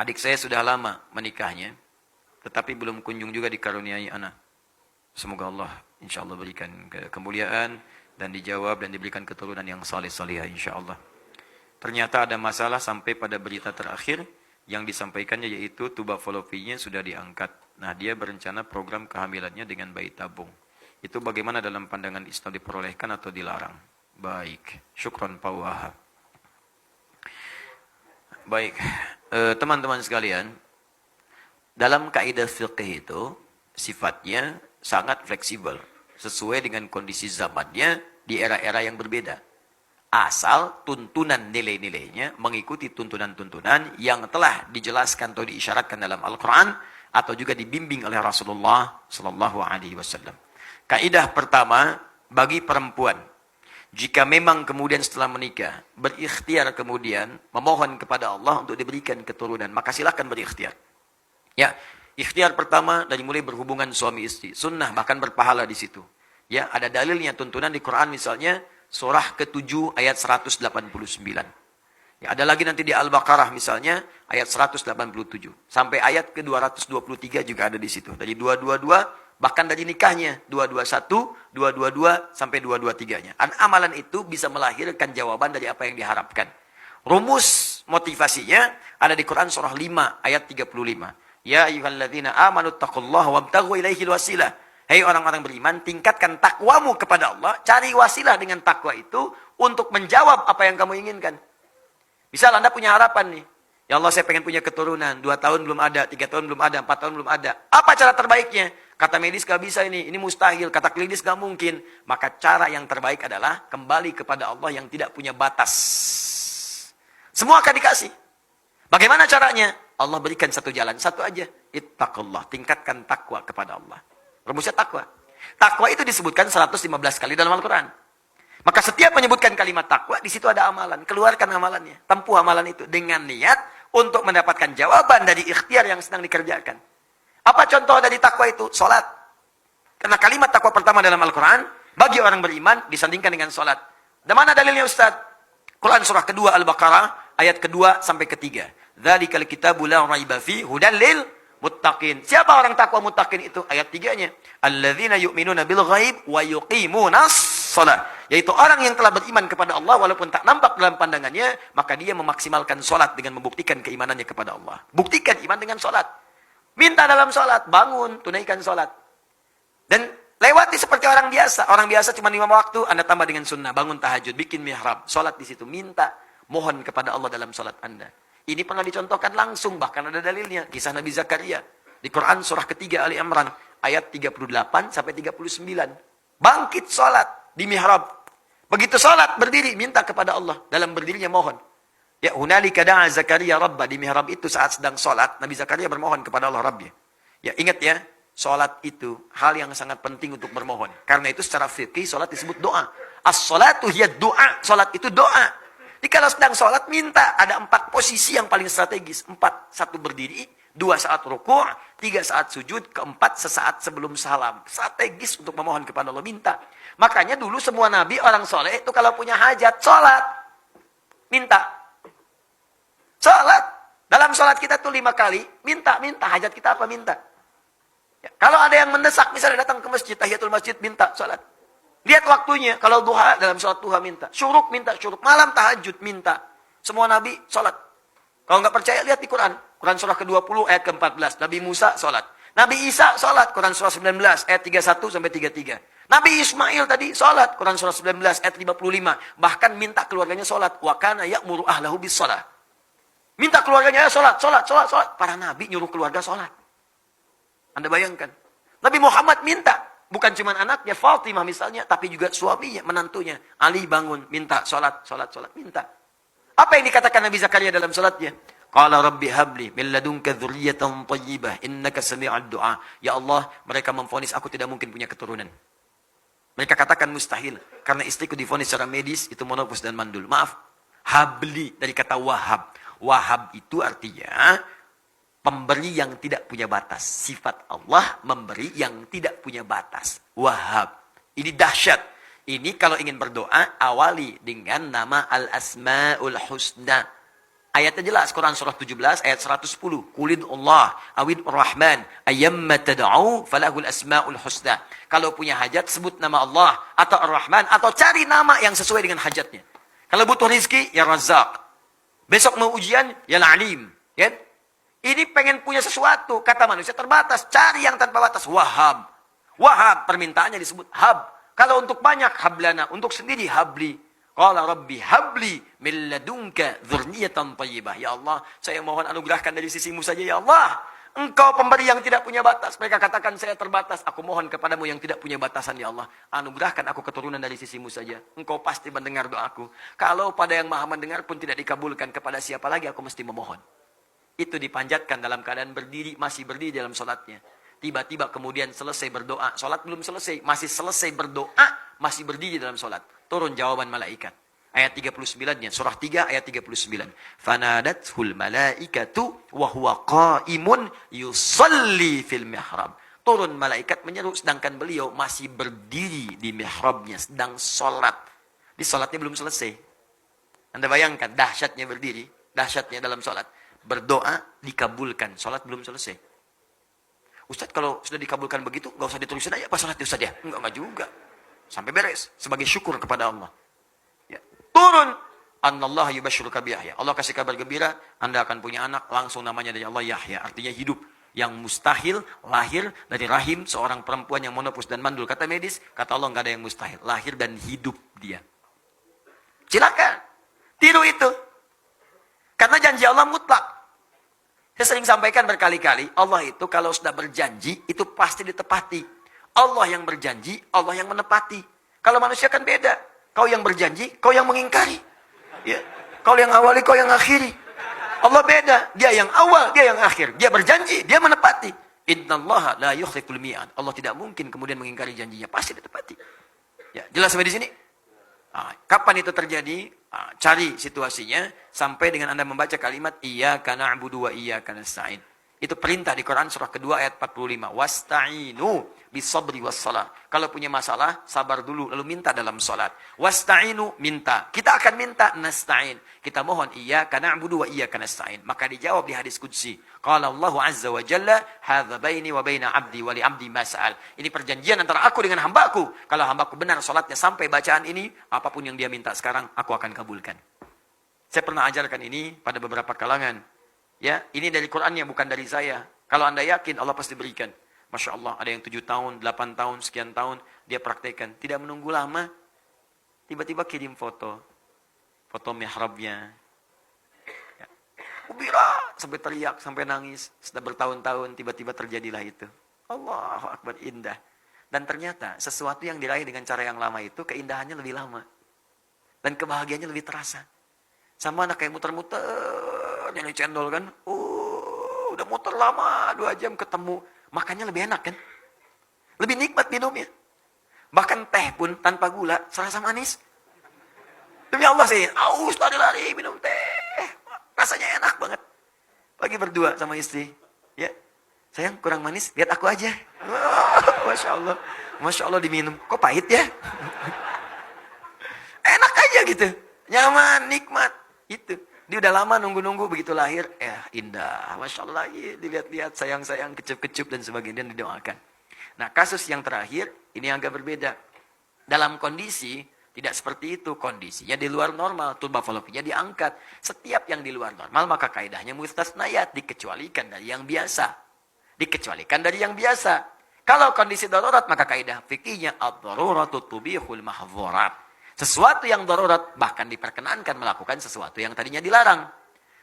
Adik saya sudah lama menikahnya, tetapi belum kunjung juga dikaruniai anak. Semoga Allah insya Allah berikan kemuliaan dan dijawab dan diberikan keturunan yang saleh-salihah insya Allah. Ternyata ada masalah sampai pada berita terakhir yang disampaikannya yaitu tuba fallopiannya sudah diangkat. Nah, dia berencana program kehamilannya dengan bayi tabung. Itu bagaimana dalam pandangan Islam, diperolehkan atau dilarang? Baik, syukron Pak Wahab. Baik, teman-teman sekalian, dalam kaidah fiqh itu sifatnya sangat fleksibel, sesuai dengan kondisi zamannya di era-era yang berbeda. Asal tuntunan nilai-nilainya mengikuti tuntunan-tuntunan yang telah dijelaskan atau diisyaratkan dalam Al-Quran atau juga dibimbing oleh Rasulullah Sallallahu Alaihi Wasallam. Kaidah pertama, bagi perempuan, jika memang kemudian setelah menikah berikhtiar kemudian memohon kepada Allah untuk diberikan keturunan, maka silakan berikhtiar. Ya, ikhtiar pertama dari mulai berhubungan suami istri, sunnah bahkan berpahala di situ. Ya, ada dalilnya tuntunan di Quran misalnya surah ke-7 ayat 189. Ya, ada lagi nanti di Al-Baqarah misalnya ayat 187 sampai ayat ke-223 juga ada di situ. Dari 222 bahkan dari nikahnya 221, 222 sampai 223-nya. Amalan itu bisa melahirkan jawaban dari apa yang diharapkan. Rumus motivasinya ada di Quran surah 5 ayat 35. Ya ayyuhalladzina amanu taqullaha wabtaghu ilaihil wasilah. Hei orang-orang beriman, tingkatkan takwamu kepada Allah, cari wasilah dengan takwa itu untuk menjawab apa yang kamu inginkan. Misal Anda punya harapan nih, ya Allah saya pengen punya keturunan, 2 tahun belum ada, 3 tahun belum ada, 4 tahun belum ada. Apa cara terbaiknya? Kata medis gak bisa ini mustahil, kata klinis gak mungkin. Maka cara yang terbaik adalah kembali kepada Allah yang tidak punya batas. Semua akan dikasih. Bagaimana caranya? Allah berikan satu jalan, satu aja. Ittaqullah, tingkatkan takwa kepada Allah. Rumusnya takwa. Takwa itu disebutkan 115 kali dalam Al-Quran. Maka setiap menyebutkan kalimat takwa, di situ ada amalan. Keluarkan amalannya. Tempuh amalan itu dengan niat untuk mendapatkan jawaban dari ikhtiar yang sedang dikerjakan. Apa contoh dari takwa itu? Salat. Karena kalimat takwa pertama dalam Al-Quran, bagi orang beriman, disandingkan dengan salat. Dan mana dalilnya Ustaz? Quran surah kedua Al-Baqarah, ayat kedua sampai ketiga. Dzalikal kitabu la raiba fihi hudan lil muttaqin. Siapa orang takwa muttaqin itu? Ayat 3-nya. Alladzina yu'minuna bil ghaib wa yuqimunas shalah. Yaitu orang yang telah beriman kepada Allah walaupun tak nampak dalam pandangannya, maka dia memaksimalkan salat dengan membuktikan keimanannya kepada Allah. Buktikan iman dengan salat. Minta dalam salat, bangun, tunaikan salat. Dan lewati seperti orang biasa. Orang biasa cuma 5 waktu, Anda tambah dengan sunnah, bangun tahajud, bikin mihrab, salat di situ, minta, mohon kepada Allah dalam salat Anda. Ini pernah dicontohkan langsung, bahkan ada dalilnya. Kisah Nabi Zakaria. Di Quran surah ketiga Ali Imran. Ayat 38 sampai 39. Bangkit sholat di mihrab. Begitu sholat, berdiri, minta kepada Allah. Dalam berdirinya mohon. Ya, hunalika da'a Zakaria Rabbah. Di mihrab itu saat sedang sholat, Nabi Zakaria bermohon kepada Allah Rabbnya. Ya, ingat ya, sholat itu hal yang sangat penting untuk bermohon. Karena itu secara fikih, sholat disebut doa. As-sholatu hiya doa. Sholat itu doa. Jadi kalau sedang sholat, minta. Ada 4 posisi yang paling strategis. 4, 1 berdiri, 2 saat rukuk, 3 saat sujud, 4 sesaat sebelum salam. Strategis untuk memohon kepada Allah, minta. Makanya dulu semua nabi, orang soleh itu kalau punya hajat, sholat. Minta. Sholat. Dalam sholat kita tuh 5 kali, minta. Hajat kita apa? Minta. Ya, kalau ada yang mendesak, misalnya datang ke masjid, tahiyatul masjid, minta sholat. Lihat waktunya. Kalau duha, dalam sholat duha minta. Syuruk, minta syuruk. Malam tahajud, minta. Semua nabi, sholat. Kalau nggak percaya, lihat di Quran. Quran surah ke-20, ayat ke-14. Nabi Musa, sholat. Nabi Isa, sholat. Quran surah 19, ayat 31 sampai 33. Nabi Ismail tadi, sholat. Quran surah 19, ayat 55. Bahkan minta keluarganya sholat. Wa kana ya'muru ahlahu bis sholat. Minta keluarganya, sholat. Para nabi nyuruh keluarga sholat. Anda bayangkan. Nabi Muhammad minta. Bukan cuma anaknya, Fatimah misalnya, tapi juga suaminya, menantunya. Ali bangun, minta, sholat, minta. Apa yang dikatakan Nabi Zakaria dalam sholatnya? Qala rabbi habli min ladunka dzurriyyatan thayyibah innaka sami'ud du'a. Ya Allah, mereka memvonis aku tidak mungkin punya keturunan. Mereka katakan mustahil. Karena istriku divonis secara medis, itu monopus dan mandul. Maaf, habli dari kata wahab. Wahab itu artinya pemberi yang tidak punya batas. Sifat Allah memberi yang tidak punya batas. Wahab. Ini dahsyat. Ini kalau ingin berdoa, awali dengan nama Al-Asma'ul Husna. Ayatnya jelas, Quran surah 17 ayat 110. Qulid Allah awid Rahman ayyamma tad'u falahul asmaul husna. Kalau punya hajat sebut nama Allah atau Ar-Rahman atau cari nama yang sesuai dengan hajatnya. Kalau butuh rizki ya Razzaq. Besok mau ujian ya Alim, ya. Ini pengen punya sesuatu, kata manusia terbatas, cari yang tanpa batas. Wahhab. Wahhab permintaannya disebut hab. Kalau untuk banyak hablana, untuk sendiri habli. Qala rabbi habli min ladunka dzurriyyatan thayyibah. Ya Allah, saya mohon anugerahkan dari sisimu saja ya Allah. Engkau pemberi yang tidak punya batas. Mereka katakan saya terbatas. Aku mohon kepadamu yang tidak punya batasan ya Allah. Anugerahkan aku keturunan dari sisimu saja. Engkau pasti mendengar doaku. Kalau pada yang maha mendengar pun tidak dikabulkan, kepada siapa lagi aku mesti memohon. Itu dipanjatkan dalam keadaan berdiri, masih berdiri dalam sholatnya. Tiba-tiba kemudian selesai berdoa. Sholat belum selesai. Masih selesai berdoa. Masih berdiri dalam sholat. Turun jawaban malaikat. Ayat 39-nya. Surah 3 ayat 39. Fanadathul malaikatu wahuwa qa'imun yusalli fil mihrab. Turun malaikat menyeru sedangkan beliau masih berdiri di mihrabnya. Sedang sholat. Di sholatnya belum selesai. Anda bayangkan dahsyatnya berdiri. Dahsyatnya dalam sholat. Berdoa dikabulkan. Sholat belum selesai. Ustaz kalau sudah dikabulkan begitu, nggak usah diterusin aja apa sholatnya Ustaz ya? Enggak juga. Sampai beres. Sebagai syukur kepada Allah. Ya. Turun. Annallah yubashiruka biyahya. Allah kasih kabar gembira. Anda akan punya anak. Langsung namanya dari Allah Yahya. Artinya hidup. Yang mustahil lahir dari rahim seorang perempuan yang monopus dan mandul. Kata medis. Kata Allah nggak ada yang mustahil. Lahir dan hidup dia. Silakan. Tiru itu. Karena janji Allah mutlak. Saya sering sampaikan berkali-kali. Allah itu kalau sudah berjanji. Itu pasti ditepati. Allah yang berjanji, Allah yang menepati. Kalau manusia kan beda. Kau yang berjanji, kau yang mengingkari. Ya. Kau yang awali, kau yang akhiri. Allah beda. Dia yang awal, dia yang akhir. Dia berjanji, dia menepati. Innallaha la yukhliful mi'ad. Allah tidak mungkin kemudian mengingkari janjinya. Pasti ditepati. Ya, jelas sampai di sini? Kapan itu terjadi? Cari situasinya. Sampai dengan Anda membaca kalimat Iyyaka na'budu wa iyyaka nasta'in. Itu perintah di Quran surah kedua ayat 45. Wasta'inu bisabri wassalah. Kalau punya masalah, sabar dulu. Lalu minta dalam salat. Wasta'inu, minta. Kita akan minta nasta'in. Kita mohon iyyaka na'budu wa iyyaka nasta'in. Maka dijawab di hadis qudsi. Qala Allah azza wa jalla, hadza baini wa baina 'abdi wa li 'abdi ma sa'al. Ini perjanjian antara aku dengan hambaku. Kalau hambaku benar salatnya sampai bacaan ini, apapun yang dia minta sekarang, aku akan kabulkan. Saya pernah ajarkan ini pada beberapa kalangan. Ya, ini dari Qur'annya bukan dari saya. Kalau Anda yakin Allah pasti berikan. Masya Allah, ada yang 7 tahun, 8 tahun, sekian tahun dia praktekkan. Tidak menunggu lama, tiba-tiba kirim foto. Foto mihrabnya. Ya. Ubira, sampai teriak, sampai nangis. Sudah bertahun-tahun, tiba-tiba terjadilah itu. Allahu Akbar, indah. Dan ternyata sesuatu yang diraih dengan cara yang lama itu, keindahannya lebih lama. Dan kebahagiaannya lebih terasa. Sama anak kayak muter-muter, nyari cendol kan. Udah muter lama, 2 jam ketemu. Makannya lebih enak kan. Lebih nikmat minumnya. Bahkan teh pun tanpa gula, serasa manis. Demi Allah sih, aus lari-lari minum teh. Rasanya enak banget. Lagi berdua sama istri. Ya, sayang kurang manis, lihat aku aja. Masya Allah. Masya Allah diminum. Kok pahit ya? Enak aja gitu. Nyaman, nikmat. Itu. Dia udah lama nunggu-nunggu begitu lahir. Indah. Masya Allah. Dilihat-lihat, sayang-sayang, kecup-kecup dan sebagainya. Dan didoakan. Nah, kasus yang terakhir, ini agak berbeda. Dalam kondisi, tidak seperti itu. Kondisinya di luar normal. Turba falopinya diangkat. Setiap yang di luar normal, maka kaidahnya mustasnayat. Dikecualikan dari yang biasa. Dikecualikan dari yang biasa. Kalau kondisi darurat, maka kaidah fikihnya ad-daruratu tubihul mahdzurat. Sesuatu yang darurat bahkan diperkenankan melakukan sesuatu yang tadinya dilarang.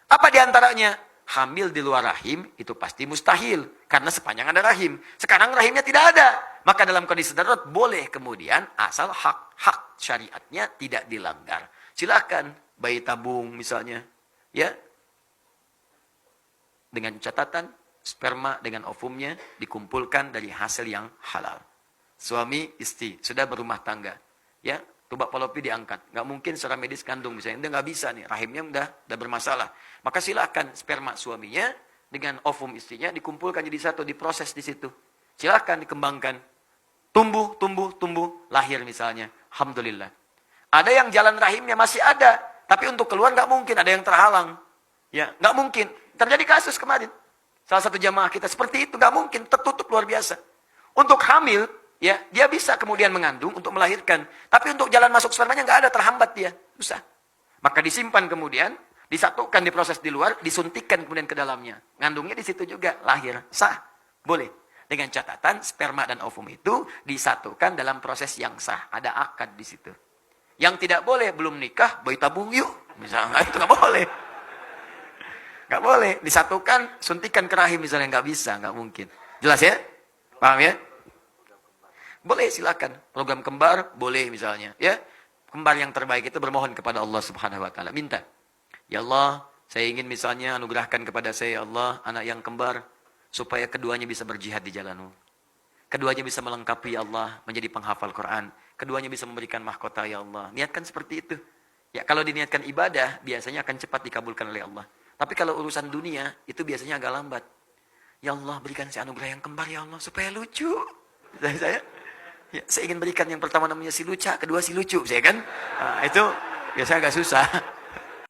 Apa diantaranya? Hamil di luar rahim itu pasti mustahil. Karena sepanjang ada rahim. Sekarang rahimnya tidak ada. Maka dalam kondisi darurat boleh kemudian asal hak syariatnya tidak dilanggar. Silakan bayi tabung misalnya. Ya. Dengan catatan sperma dengan ovumnya dikumpulkan dari hasil yang halal. Suami istri sudah berumah tangga. Ya. Tuba falopi diangkat. Nggak mungkin secara medis kandung misalnya. Dia nggak bisa nih. Rahimnya udah bermasalah. Maka silakan sperma suaminya dengan ovum istrinya dikumpulkan jadi satu. Diproses di situ. Silakan dikembangkan. Tumbuh. Lahir misalnya. Alhamdulillah. Ada yang jalan rahimnya masih ada. Tapi untuk keluar nggak mungkin. Ada yang terhalang. Ya, nggak mungkin. Terjadi kasus kemarin. Salah satu jamaah kita seperti itu, nggak mungkin, tertutup luar biasa. Untuk hamil, ya, dia bisa kemudian mengandung untuk melahirkan. Tapi untuk jalan masuk spermanya nggak ada, terhambat dia. Susah. Maka disimpan kemudian, disatukan di proses di luar, disuntikkan kemudian ke dalamnya. Ngandungnya di situ juga, lahir. Sah. Boleh. Dengan catatan, sperma dan ovum itu disatukan dalam proses yang sah. Ada akad di situ. Yang tidak boleh, belum nikah, bayi tabung yuk. Misalnya, itu nggak boleh. Nggak boleh. Disatukan, suntikan ke rahim misalnya. Nggak bisa, nggak mungkin. Jelas ya? Paham ya? Boleh, silakan. Program kembar, boleh misalnya. Ya, kembar yang terbaik itu bermohon kepada Allah Subhanahu Wa Taala. Minta. Ya Allah, saya ingin misalnya anugerahkan kepada saya, ya Allah, anak yang kembar, supaya keduanya bisa berjihad di jalan-Mu. Keduanya bisa melengkapi, ya Allah, menjadi penghafal Quran. Keduanya bisa memberikan mahkota, ya Allah. Niatkan seperti itu. Ya, kalau diniatkan ibadah, biasanya akan cepat dikabulkan oleh Allah. Tapi kalau urusan dunia, itu biasanya agak lambat. Ya Allah, berikan saya anugerah yang kembar, ya Allah, supaya lucu. Ya, saya ingin berikan yang pertama namanya si luca, kedua si lucu, saya kan? Nah, itu biasanya agak susah.